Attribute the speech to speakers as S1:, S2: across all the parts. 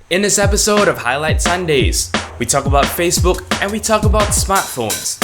S1: In this episode of Highlight Sundays, we talk about Facebook and we talk about smartphones.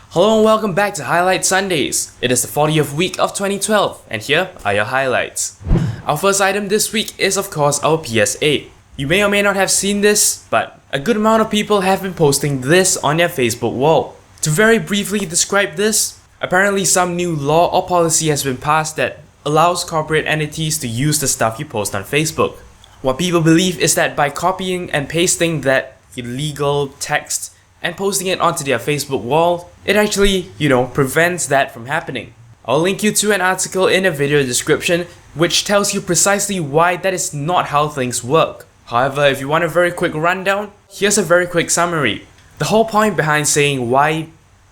S1: Hello and welcome back to Highlight Sundays. It is the 40th week of 2012 and here are your highlights. Our first item this week is of course our PS8. You may or may not have seen this, but a good amount of people have been posting this on their Facebook wall. To very briefly describe this, apparently some new law or policy has been passed that allows corporate entities to use the stuff you post on Facebook. What people believe is that by copying and pasting that illegal text and posting it onto their Facebook wall, it actually, prevents that from happening. I'll link you to an article in the video description which tells you precisely why that is not how things work. However, if you want a very quick rundown, here's a very quick summary. The whole point behind saying why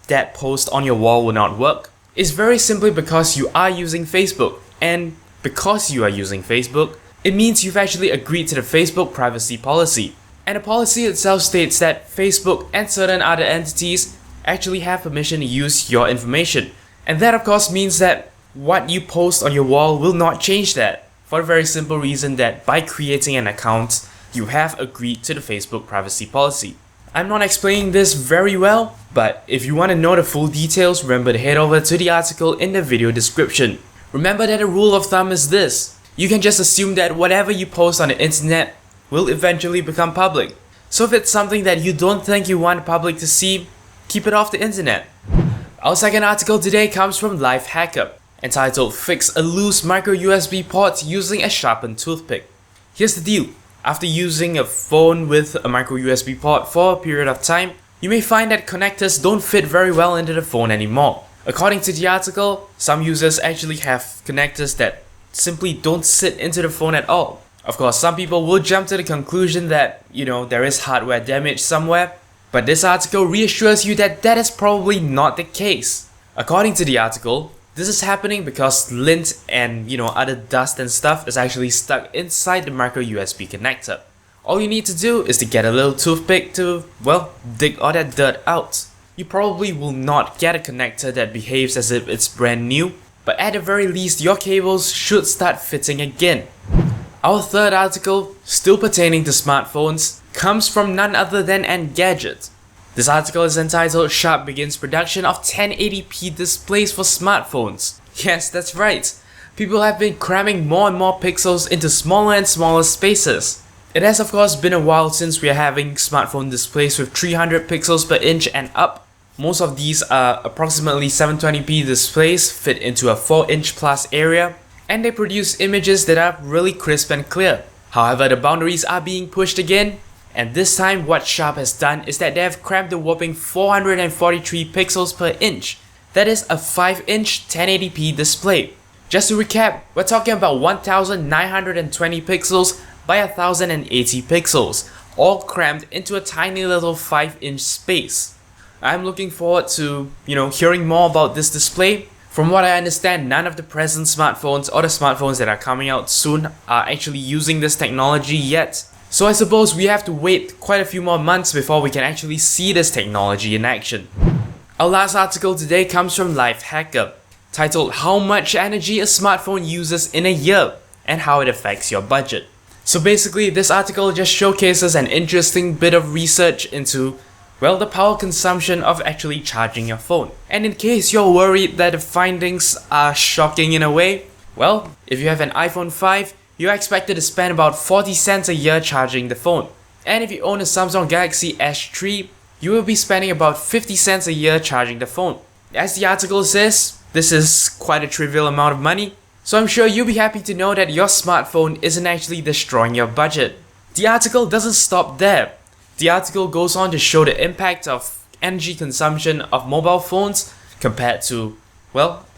S1: that post on your wall will not work is very simply because you are using Facebook. And because you are using Facebook, it means you've actually agreed to the Facebook privacy policy. And the policy itself states that Facebook and certain other entities actually have permission to use your information. And that of course means that what you post on your wall will not change that. For the very simple reason that by creating an account, you have agreed to the Facebook privacy policy. I'm not explaining this very well, but if you want to know the full details, remember to head over to the article in the video description. Remember that a rule of thumb is this: you can just assume that whatever you post on the internet will eventually become public. So if it's something that you don't think you want the public to see, keep it off the internet. Our second article today comes from Lifehacker, entitled "Fix a Loose Micro USB Port Using a Sharpened Toothpick." Here's the deal. After using a phone with a micro USB port for a period of time, you may find that connectors don't fit very well into the phone anymore. According to the article, some users actually have connectors that simply don't sit into the phone at all. Of course, some people will jump to the conclusion that, there is hardware damage somewhere, but this article reassures you that that is probably not the case. According to the article, this is happening because lint and other dust and stuff is actually stuck inside the micro USB connector. All you need to do is to get a little toothpick to, dig all that dirt out. You probably will not get a connector that behaves as if it's brand new, but at the very least your cables should start fitting again. Our third article, still pertaining to smartphones, comes from none other than Engadget. This article is entitled "Sharp Begins Production of 1080p Displays for Smartphones." Yes, that's right. People have been cramming more and more pixels into smaller and smaller spaces. It has of course been a while since we are having smartphone displays with 300 pixels per inch and up. Most of these are approximately 720p displays fit into a 4-inch plus area, and they produce images that are really crisp and clear. However, the boundaries are being pushed again. And this time what Sharp has done is that they have crammed a whopping 443 pixels per inch. That is a 5-inch 1080p display. Just to recap, we're talking about 1920 pixels by 1080 pixels, all crammed into a tiny little 5-inch space. I'm looking forward to, hearing more about this display. From what I understand, none of the present smartphones or the smartphones that are coming out soon are actually using this technology yet. So I suppose we have to wait quite a few more months before we can actually see this technology in action. Our last article today comes from Lifehacker, titled "How Much Energy a Smartphone Uses in a Year and How It Affects Your Budget." So basically, this article just showcases an interesting bit of research into, the power consumption of actually charging your phone. And in case you're worried that the findings are shocking in a way, if you have an iPhone 5, you're expected to spend about 40 cents a year charging the phone. And if you own a Samsung Galaxy S3, you will be spending about 50 cents a year charging the phone. As the article says, this is quite a trivial amount of money, so I'm sure you'll be happy to know that your smartphone isn't actually destroying your budget. The article doesn't stop there. The article goes on to show the impact of energy consumption of mobile phones compared to,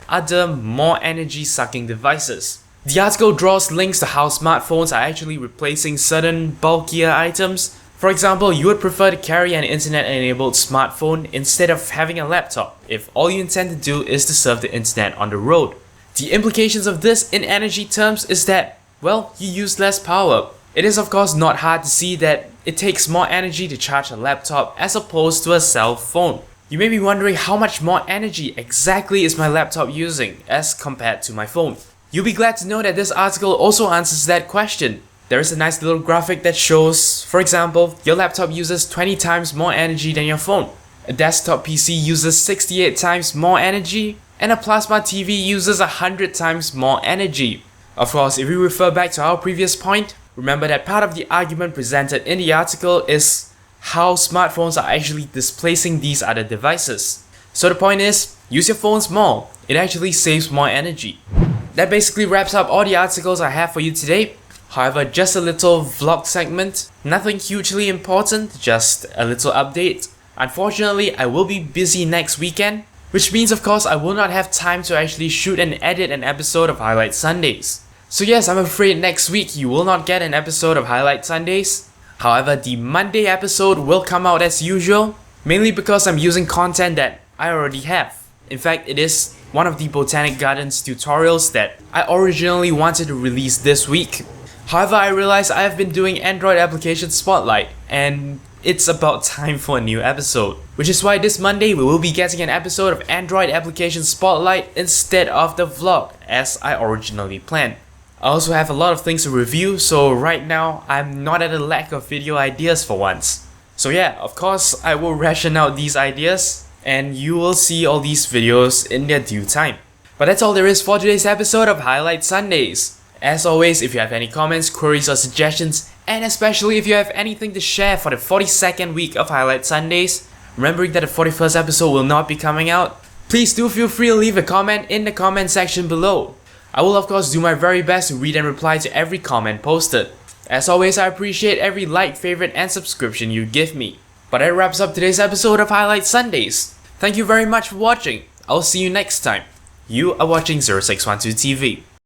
S1: other more energy sucking devices. The article draws links to how smartphones are actually replacing certain bulkier items. For example, you would prefer to carry an internet-enabled smartphone instead of having a laptop if all you intend to do is to surf the internet on the road. The implications of this in energy terms is that, you use less power. It is of course not hard to see that it takes more energy to charge a laptop as opposed to a cell phone. You may be wondering how much more energy exactly is my laptop using as compared to my phone. You'll be glad to know that this article also answers that question. There is a nice little graphic that shows, for example, your laptop uses 20 times more energy than your phone. A desktop PC uses 68 times more energy, and a plasma TV uses 100 times more energy. Of course, if we refer back to our previous point, remember that part of the argument presented in the article is how smartphones are actually displacing these other devices. So the point is, use your phones more. It actually saves more energy. That basically wraps up all the articles I have for you today. However, just a little vlog segment, nothing hugely important, just a little update. Unfortunately, I will be busy next weekend, which means of course I will not have time to actually shoot and edit an episode of Highlight Sundays. So yes, I'm afraid next week you will not get an episode of Highlight Sundays. However, the Monday episode will come out as usual, mainly because I'm using content that I already have. In fact, it is one of the Botanic Gardens tutorials that I originally wanted to release this week. However, I realized I have been doing Android Application Spotlight, and it's about time for a new episode. Which is why this Monday we will be getting an episode of Android Application Spotlight instead of the vlog, as I originally planned. I also have a lot of things to review, so right now I'm not at a lack of video ideas for once. So yeah, of course I will ration out these ideas, and you will see all these videos in their due time. But that's all there is for today's episode of Highlight Sundays. As always, if you have any comments, queries or suggestions, and especially if you have anything to share for the 42nd week of Highlight Sundays, remembering that the 41st episode will not be coming out, please do feel free to leave a comment in the comment section below. I will of course do my very best to read and reply to every comment posted. As always, I appreciate every like, favorite and subscription you give me. But that wraps up today's episode of Highlight Sundays. Thank you very much for watching. I'll see you next time. You are watching 0612 TV.